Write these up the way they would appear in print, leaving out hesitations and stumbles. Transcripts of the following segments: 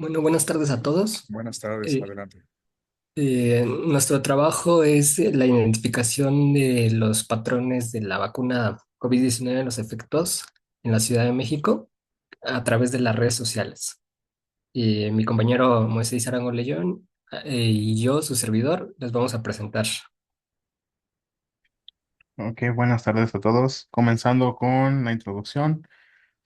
Bueno, buenas tardes a todos. Buenas tardes, Eh, adelante. Nuestro trabajo es la identificación de los patrones de la vacuna COVID-19 los efectos en la Ciudad de México a través de las redes sociales. Mi compañero Moisés Arango Leyón y yo, su servidor, les vamos a presentar. Ok, buenas tardes a todos. Comenzando con la introducción,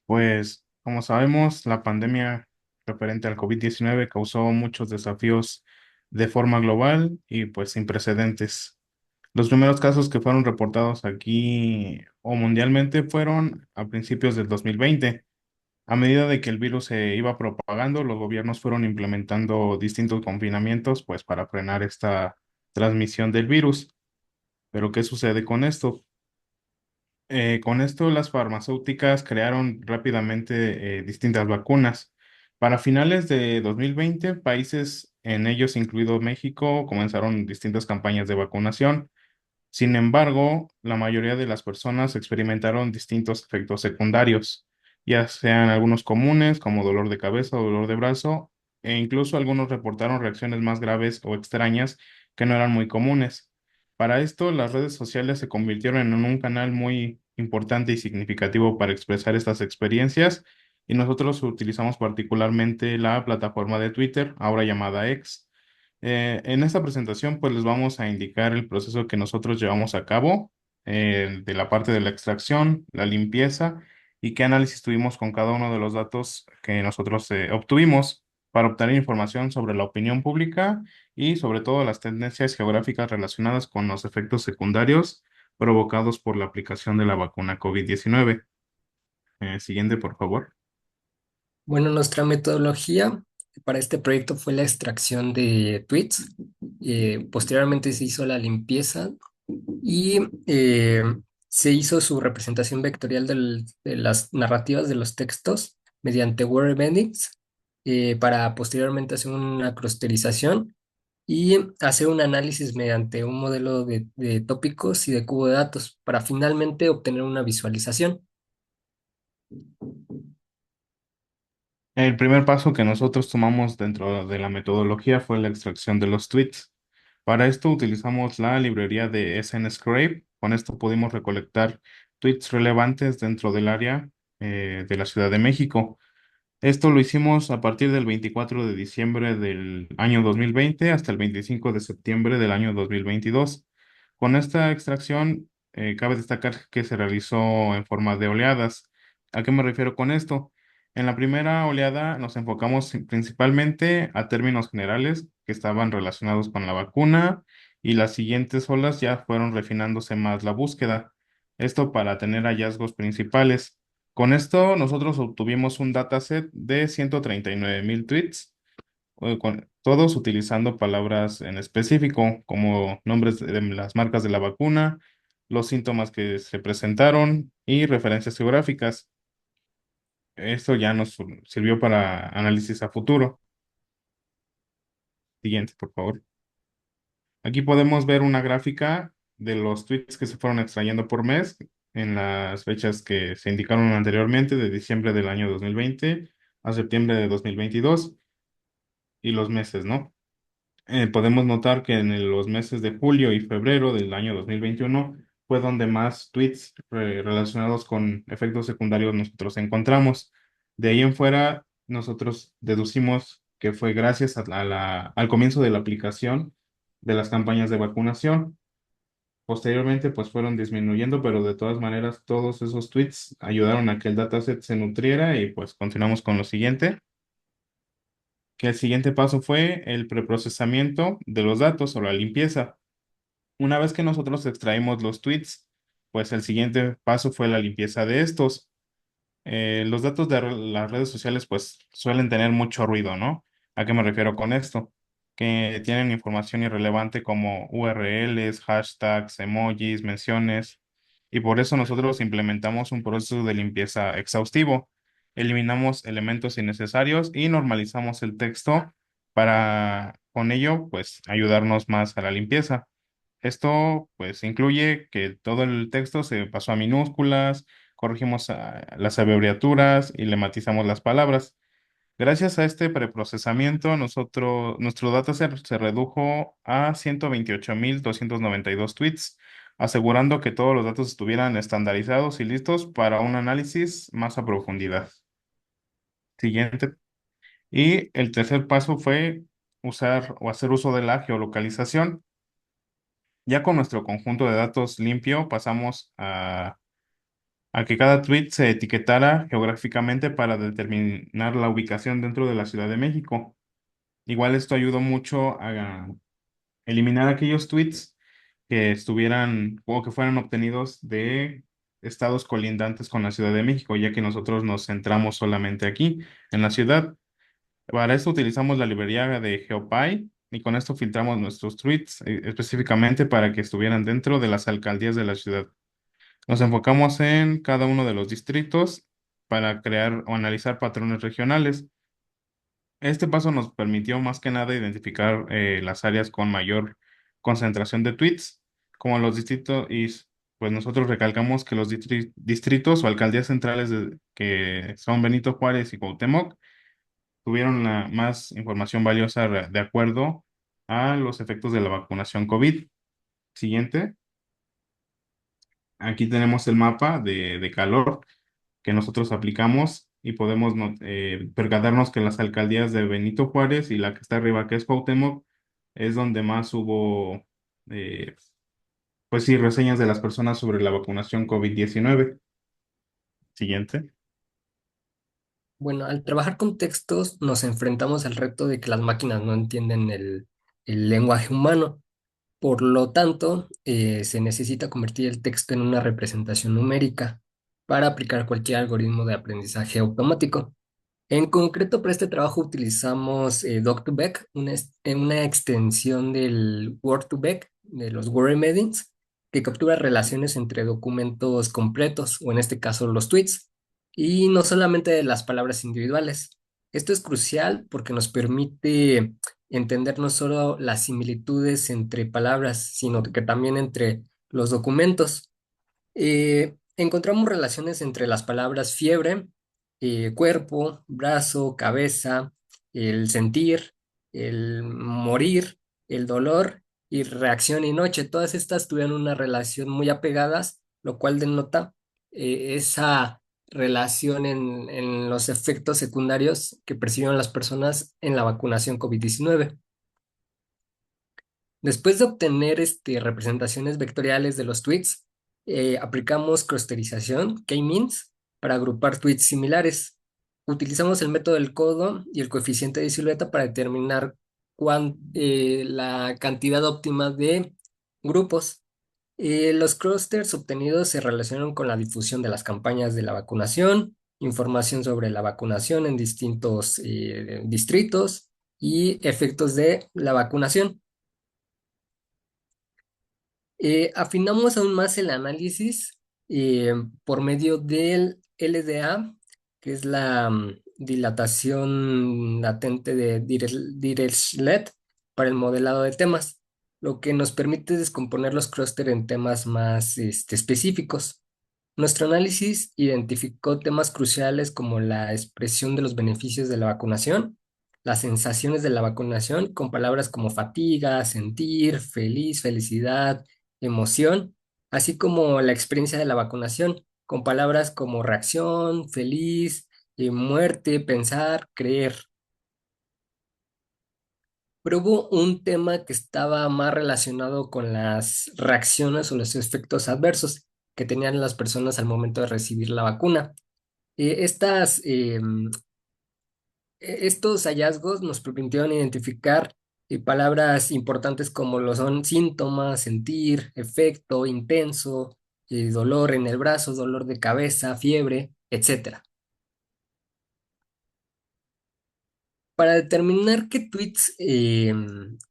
pues como sabemos, la pandemia referente al COVID-19 causó muchos desafíos de forma global y pues sin precedentes. Los primeros casos que fueron reportados aquí o mundialmente fueron a principios del 2020. A medida de que el virus se iba propagando, los gobiernos fueron implementando distintos confinamientos pues para frenar esta transmisión del virus. Pero ¿qué sucede con esto? Con esto, las farmacéuticas crearon rápidamente distintas vacunas. Para finales de 2020, países, en ellos incluido México, comenzaron distintas campañas de vacunación. Sin embargo, la mayoría de las personas experimentaron distintos efectos secundarios, ya sean algunos comunes, como dolor de cabeza o dolor de brazo, e incluso algunos reportaron reacciones más graves o extrañas que no eran muy comunes. Para esto, las redes sociales se convirtieron en un canal muy importante y significativo para expresar estas experiencias, y nosotros utilizamos particularmente la plataforma de Twitter, ahora llamada X. En esta presentación, pues les vamos a indicar el proceso que nosotros llevamos a cabo, de la parte de la extracción, la limpieza y qué análisis tuvimos con cada uno de los datos que nosotros obtuvimos para obtener información sobre la opinión pública y sobre todo las tendencias geográficas relacionadas con los efectos secundarios provocados por la aplicación de la vacuna COVID-19. Siguiente, por favor. Bueno, nuestra metodología para este proyecto fue la extracción de tweets. Posteriormente se hizo la limpieza y se hizo su representación vectorial de las narrativas de los textos mediante word endings para posteriormente hacer una clusterización y hacer un análisis mediante un modelo de tópicos y de cubo de datos para finalmente obtener una visualización. El primer paso que nosotros tomamos dentro de la metodología fue la extracción de los tweets. Para esto utilizamos la librería de SNScrape. Con esto pudimos recolectar tweets relevantes dentro del área de la Ciudad de México. Esto lo hicimos a partir del 24 de diciembre del año 2020 hasta el 25 de septiembre del año 2022. Con esta extracción, cabe destacar que se realizó en forma de oleadas. ¿A qué me refiero con esto? En la primera oleada nos enfocamos principalmente a términos generales que estaban relacionados con la vacuna, y las siguientes olas ya fueron refinándose más la búsqueda. Esto para tener hallazgos principales. Con esto nosotros obtuvimos un dataset de 139,000 tweets, todos utilizando palabras en específico, como nombres de las marcas de la vacuna, los síntomas que se presentaron y referencias geográficas. Esto ya nos sirvió para análisis a futuro. Siguiente, por favor. Aquí podemos ver una gráfica de los tweets que se fueron extrayendo por mes en las fechas que se indicaron anteriormente, de diciembre del año 2020 a septiembre de 2022, y los meses, ¿no? Podemos notar que en los meses de julio y febrero del año 2021 fue donde más tweets relacionados con efectos secundarios nosotros encontramos. De ahí en fuera, nosotros deducimos que fue gracias al comienzo de la aplicación de las campañas de vacunación. Posteriormente, pues fueron disminuyendo, pero de todas maneras, todos esos tweets ayudaron a que el dataset se nutriera, y pues continuamos con lo siguiente, que el siguiente paso fue el preprocesamiento de los datos o la limpieza. Una vez que nosotros extraímos los tweets, pues el siguiente paso fue la limpieza de estos. Los datos de las redes sociales pues suelen tener mucho ruido, ¿no? ¿A qué me refiero con esto? Que tienen información irrelevante como URLs, hashtags, emojis, menciones, y por eso nosotros implementamos un proceso de limpieza exhaustivo. Eliminamos elementos innecesarios y normalizamos el texto para, con ello, pues ayudarnos más a la limpieza. Esto pues incluye que todo el texto se pasó a minúsculas, corregimos las abreviaturas y le matizamos las palabras. Gracias a este preprocesamiento, nuestro dataset se redujo a 128.292 tweets, asegurando que todos los datos estuvieran estandarizados y listos para un análisis más a profundidad. Siguiente. Y el tercer paso fue usar o hacer uso de la geolocalización. Ya con nuestro conjunto de datos limpio, pasamos a que cada tweet se etiquetara geográficamente para determinar la ubicación dentro de la Ciudad de México. Igual esto ayudó mucho a eliminar aquellos tweets que estuvieran o que fueran obtenidos de estados colindantes con la Ciudad de México, ya que nosotros nos centramos solamente aquí, en la ciudad. Para esto utilizamos la librería de GeoPy y con esto filtramos nuestros tweets específicamente para que estuvieran dentro de las alcaldías de la ciudad. Nos enfocamos en cada uno de los distritos para crear o analizar patrones regionales. Este paso nos permitió más que nada identificar las áreas con mayor concentración de tweets, como los distritos, y pues nosotros recalcamos que los distritos o alcaldías centrales que son Benito Juárez y Cuauhtémoc tuvieron la más información valiosa de acuerdo a los efectos de la vacunación COVID. Siguiente. Aquí tenemos el mapa de calor que nosotros aplicamos y podemos percatarnos que las alcaldías de Benito Juárez y la que está arriba, que es Cuauhtémoc, es donde más hubo, eh, pues sí, reseñas de las personas sobre la vacunación COVID-19. Siguiente. Bueno, al trabajar con textos nos enfrentamos al reto de que las máquinas no entienden el lenguaje humano. Por lo tanto, se necesita convertir el texto en una representación numérica para aplicar cualquier algoritmo de aprendizaje automático. En concreto, para este trabajo utilizamos Doc2Vec, una extensión del Word2Vec, de los Word Embeddings, que captura relaciones entre documentos completos, o en este caso los tweets, y no solamente de las palabras individuales. Esto es crucial porque nos permite entender no solo las similitudes entre palabras, sino que también entre los documentos. Encontramos relaciones entre las palabras fiebre, cuerpo, brazo, cabeza, el sentir, el morir, el dolor y reacción y noche. Todas estas tuvieron una relación muy apegadas, lo cual denota esa relación en los efectos secundarios que percibieron las personas en la vacunación COVID-19. Después de obtener representaciones vectoriales de los tweets, aplicamos clusterización, k-means, para agrupar tweets similares. Utilizamos el método del codo y el coeficiente de silueta para determinar la cantidad óptima de grupos. Los clusters obtenidos se relacionan con la difusión de las campañas de la vacunación, información sobre la vacunación en distintos distritos y efectos de la vacunación. Afinamos aún más el análisis por medio del LDA, que es la dilatación latente de Dirichlet para el modelado de temas, lo que nos permite descomponer los clústeres en temas más específicos. Nuestro análisis identificó temas cruciales como la expresión de los beneficios de la vacunación, las sensaciones de la vacunación con palabras como fatiga, sentir, feliz, felicidad, emoción, así como la experiencia de la vacunación con palabras como reacción, feliz, muerte, pensar, creer. Pero hubo un tema que estaba más relacionado con las reacciones o los efectos adversos que tenían las personas al momento de recibir la vacuna. Estos hallazgos nos permitieron identificar palabras importantes como lo son síntomas, sentir, efecto, intenso, dolor en el brazo, dolor de cabeza, fiebre, etcétera. Para determinar qué tweets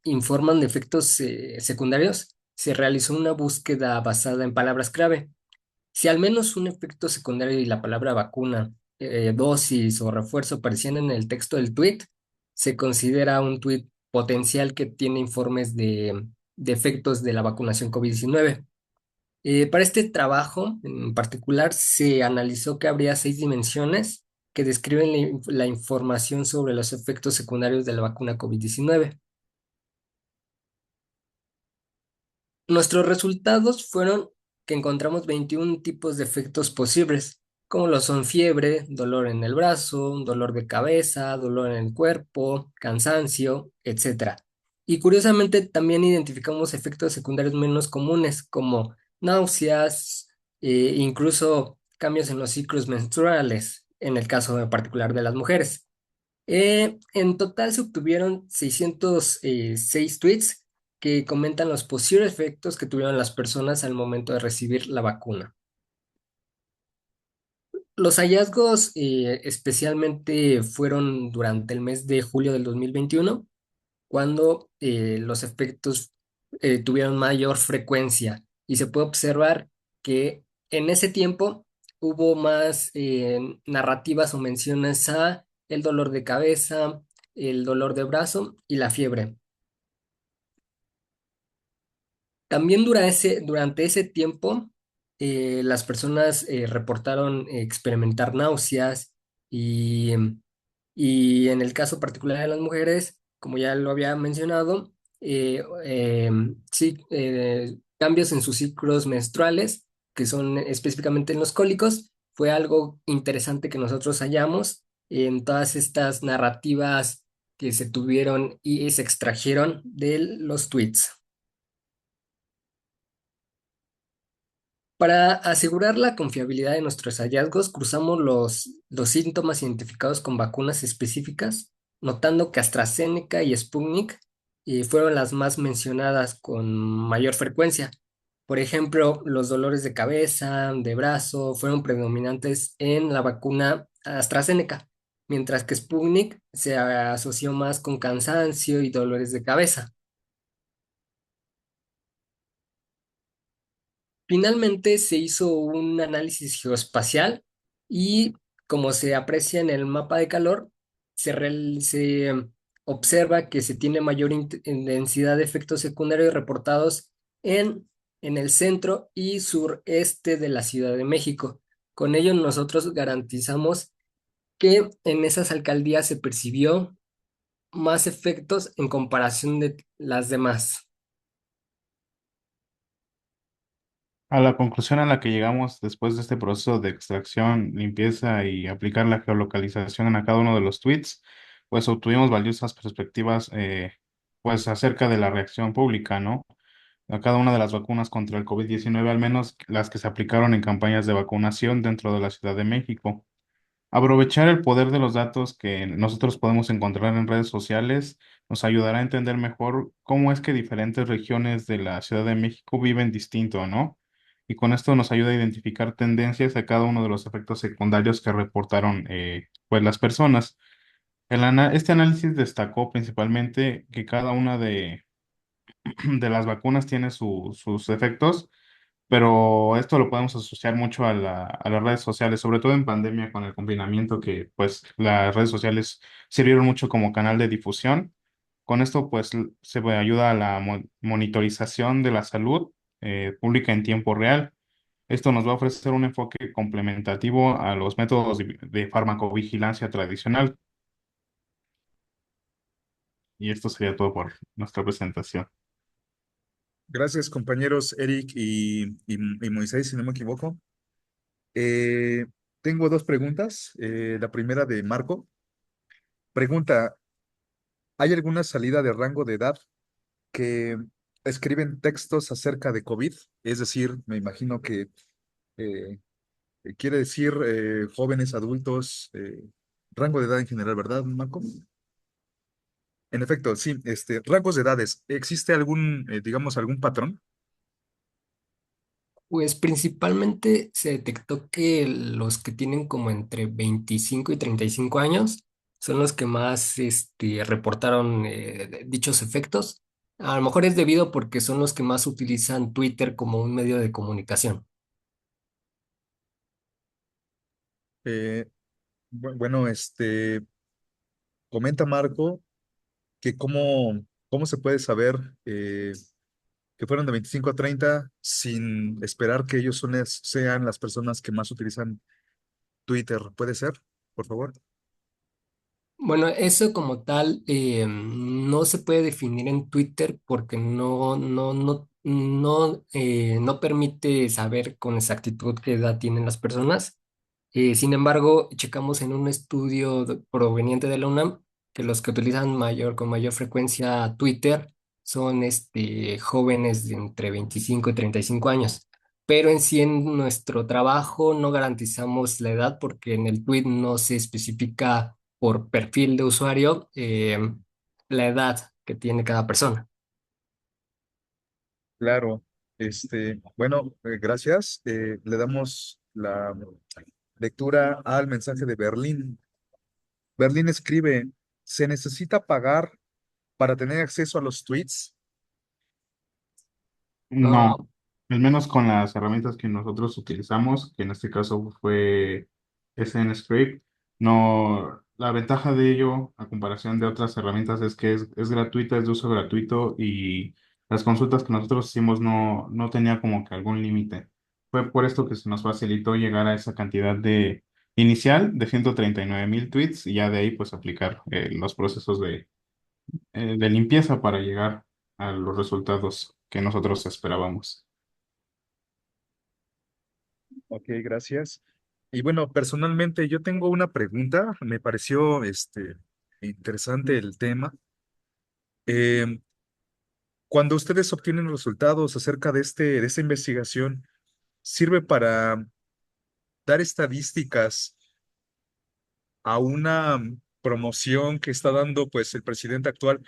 informan de efectos secundarios, se realizó una búsqueda basada en palabras clave. Si al menos un efecto secundario y la palabra vacuna, dosis o refuerzo aparecían en el texto del tweet, se considera un tweet potencial que tiene informes de efectos de la vacunación COVID-19. Para este trabajo en particular se analizó que habría 6 dimensiones que describen la información sobre los efectos secundarios de la vacuna COVID-19. Nuestros resultados fueron que encontramos 21 tipos de efectos posibles, como lo son fiebre, dolor en el brazo, dolor de cabeza, dolor en el cuerpo, cansancio, etcétera. Y curiosamente también identificamos efectos secundarios menos comunes, como náuseas, incluso cambios en los ciclos menstruales, en el caso en particular de las mujeres. En total se obtuvieron 606 tweets que comentan los posibles efectos que tuvieron las personas al momento de recibir la vacuna. Los hallazgos especialmente fueron durante el mes de julio del 2021, cuando los efectos tuvieron mayor frecuencia y se puede observar que en ese tiempo hubo más narrativas o menciones a el dolor de cabeza, el dolor de brazo y la fiebre. También durante ese tiempo, las personas reportaron experimentar náuseas y, y en el caso particular de las mujeres, como ya lo había mencionado, sí, cambios en sus ciclos menstruales, que son específicamente en los cólicos, fue algo interesante que nosotros hallamos en todas estas narrativas que se tuvieron y se extrajeron de los tweets. Para asegurar la confiabilidad de nuestros hallazgos, cruzamos los síntomas identificados con vacunas específicas, notando que AstraZeneca y Sputnik fueron las más mencionadas con mayor frecuencia. Por ejemplo, los dolores de cabeza, de brazo, fueron predominantes en la vacuna AstraZeneca, mientras que Sputnik se asoció más con cansancio y dolores de cabeza. Finalmente se hizo un análisis geoespacial y como se aprecia en el mapa de calor, se observa que se tiene mayor densidad de efectos secundarios reportados en el centro y sureste de la Ciudad de México. Con ello nosotros garantizamos que en esas alcaldías se percibió más efectos en comparación de las demás. A la conclusión a la que llegamos después de este proceso de extracción, limpieza y aplicar la geolocalización a cada uno de los tweets, pues obtuvimos valiosas perspectivas pues acerca de la reacción pública, ¿no? A cada una de las vacunas contra el COVID-19, al menos las que se aplicaron en campañas de vacunación dentro de la Ciudad de México. Aprovechar el poder de los datos que nosotros podemos encontrar en redes sociales nos ayudará a entender mejor cómo es que diferentes regiones de la Ciudad de México viven distinto, ¿no? Y con esto nos ayuda a identificar tendencias a cada uno de los efectos secundarios que reportaron pues las personas. Este análisis destacó principalmente que cada una de las vacunas tiene sus efectos, pero esto lo podemos asociar mucho a a las redes sociales, sobre todo en pandemia con el confinamiento, que pues las redes sociales sirvieron mucho como canal de difusión. Con esto pues ayuda a la monitorización de la salud pública en tiempo real. Esto nos va a ofrecer un enfoque complementativo a los métodos de farmacovigilancia tradicional. Y esto sería todo por nuestra presentación. Gracias, compañeros Eric y Moisés, si no me equivoco. Eh, Tengo dos preguntas. La primera de Marco. Pregunta, ¿hay alguna salida de rango de edad que escriben textos acerca de COVID? Es decir, me imagino que eh, quiere decir jóvenes, adultos, rango de edad en general, ¿verdad, Marco? En efecto, sí, rangos de edades. ¿Existe algún, digamos, algún patrón? Pues principalmente se detectó que los que tienen como entre 25 y 35 años son los que más reportaron dichos efectos. A lo mejor es debido porque son los que más utilizan Twitter como un medio de comunicación. Eh, bueno, comenta Marco que cómo se puede saber que fueron de 25 a 30 sin esperar que ellos sean las personas que más utilizan Twitter. ¿Puede ser? por favor. Bueno, eso como tal no se puede definir en Twitter porque no permite saber con exactitud qué edad tienen las personas. Sin embargo, checamos en un estudio proveniente de la UNAM que los que utilizan con mayor frecuencia Twitter son jóvenes de entre 25 y 35 años. Pero en sí en nuestro trabajo no garantizamos la edad porque en el tweet no se especifica por perfil de usuario la edad que tiene cada persona. Claro, bueno, gracias. Le damos la lectura al mensaje de Berlín. Berlín escribe, ¿se necesita pagar para tener acceso a los tweets? Ah, No, al menos con las herramientas que nosotros utilizamos, que en este caso fue SNScript, no, la ventaja de ello, a comparación de otras herramientas, es que es gratuita, es de uso gratuito y las consultas que nosotros hicimos no tenía como que algún límite. Fue por esto que se nos facilitó llegar a esa cantidad de inicial de 139,000 tweets y ya de ahí pues aplicar los procesos de limpieza para llegar a los resultados que nosotros esperábamos. Ok, gracias. Y bueno, personalmente yo tengo una pregunta. Me pareció interesante el tema. Em, Cuando ustedes obtienen resultados acerca de esta investigación, ¿sirve para dar estadísticas a una promoción que está dando pues el presidente actual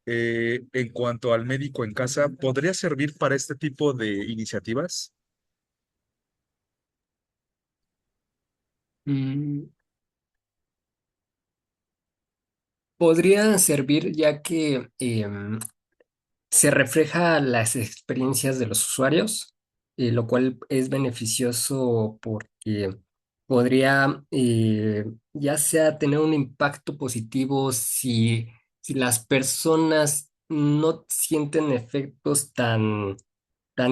en cuanto al médico en casa? ¿Podría servir para este tipo de iniciativas? mm, podría servir ya que se refleja las experiencias de los usuarios, lo cual es beneficioso porque podría ya sea tener un impacto positivo si las personas no sienten efectos tan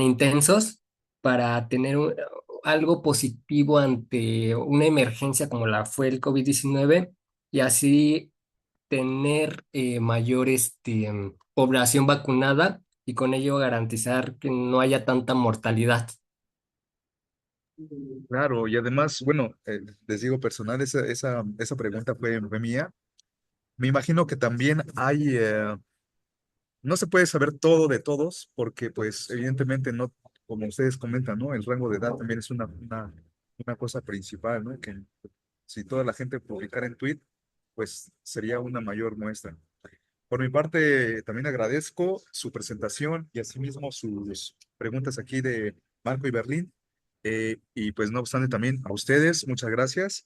intensos para tener algo positivo ante una emergencia como la fue el COVID-19 y así tener mayor población vacunada y con ello garantizar que no haya tanta mortalidad. Claro, y además, bueno, les digo personal, esa pregunta fue mía. Me imagino que también hay, no se puede saber todo de todos, porque pues evidentemente no, como ustedes comentan, ¿no? El rango de edad también es una cosa principal, ¿no? Que si toda la gente publicara en tweet, pues sería una mayor muestra. Por mi parte, también agradezco su presentación y asimismo sus preguntas aquí de Marco y Berlín. Y pues no obstante también a ustedes, muchas gracias.